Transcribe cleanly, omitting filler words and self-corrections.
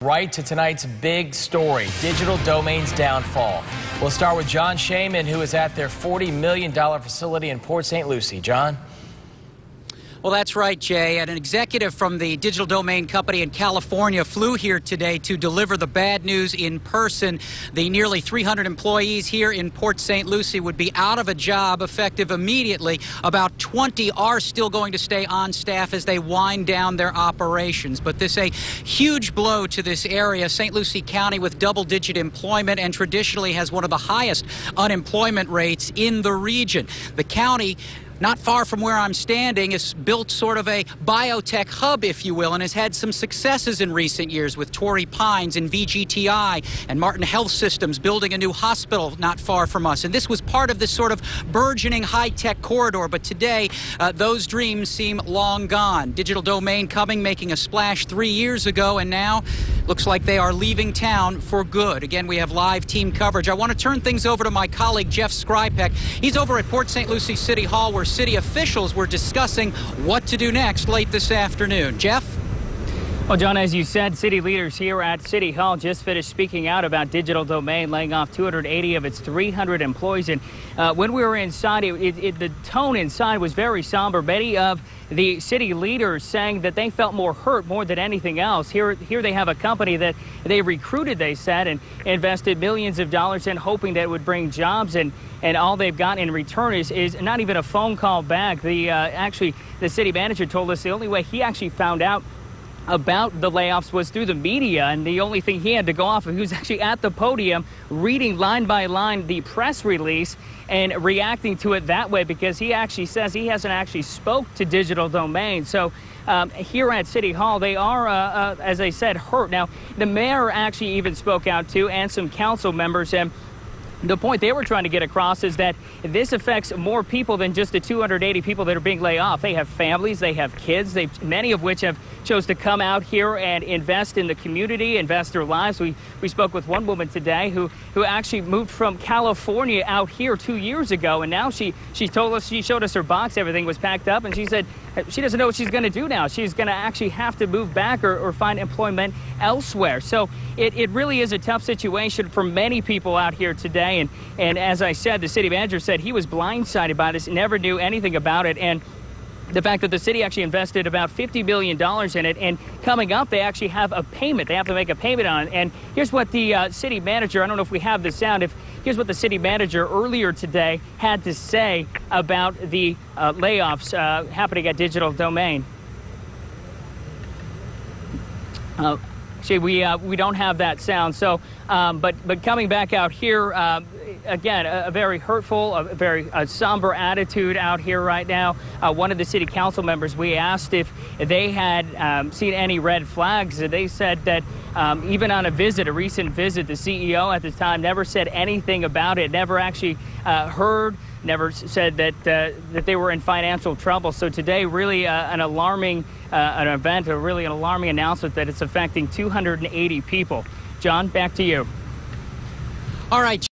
Right to tonight's big story, digital domains downfall. We'll start with John Shaman, who is at their $40 million facility in Port St. Lucie. John? Well, that's right, Jay. And an executive from the digital domain company in California flew here today to deliver the bad news in person. The nearly 300 employees here in Port St. Lucie would be out of a job effective immediately. About 20 are still going to stay on staff as they wind down their operations. But this is a huge blow to this area. St. Lucie County with double-digit employment and traditionally has one of the highest unemployment rates in the region. The county, not far from where I'm standing, is built sort of a biotech hub, if you will, and has had some successes in recent years with Torrey Pines and VGTI and Martin Health Systems building a new hospital not far from us. And this was part of this sort of burgeoning high-tech corridor. But today, those dreams seem long gone. Digital domain coming, making a splash 3 years ago, and now looks like they are leaving town for good. Again, we have live team coverage. I want to turn things over to my colleague, Jeff Skrzypek. He's over at Port St. Lucie City Hall, where city officials were discussing what to do next late this afternoon. Jeff? Well, John, as you said, city leaders here at City Hall just finished speaking out about digital domain, laying off 280 of its 300 employees. And when we were inside, the tone inside was very somber. Many of the city leaders saying that they felt more hurt more than anything else. Here they have a company that they recruited, they said, and invested millions of dollars in, hoping that it would bring jobs, and all they've got in return is not even a phone call back. Actually, the city manager told us the only way he actually found out about the layoffs was through the media, and the only thing he had to go off of, he was actually at the podium reading line by line the press release and reacting to it that way, because he actually says he hasn't actually spoke to digital domain. So here at City Hall, they are, as I said, hurt. Now, the mayor actually even spoke out too, and some council members, and the point they were trying to get across is that this affects more people than just the 280 people that are being laid off. They have families, they have kids, many of which have chose to come out here and invest in the community, invest their lives. We spoke with one woman today who actually moved from California out here 2 years ago, and now she told us, she showed us her box, everything was packed up, and she said she doesn't know what she's going to do now. She's going to actually have to move back or find employment elsewhere. So it really is a tough situation for many people out here today. And as I said, the city manager said he was blindsided by this, never knew anything about it. And the fact that the city actually invested about $50 million in it, and coming up, they actually have a payment. They have to make a payment on it. And here's what the city manager, I don't know if we have the sound, here's what the city manager earlier today had to say about the layoffs happening at Digital Domain. Actually, we don't have that sound. So, but coming back out here, again, a very hurtful, a very somber attitude out here right now. One of the city council members, we asked if they had seen any red flags. They said that even on a recent visit, the CEO at the time never said anything about it, never actually heard, never said that they were in financial trouble. So today, really an alarming an event, really an alarming announcement that it's affecting 280 people. John, back to you. All right.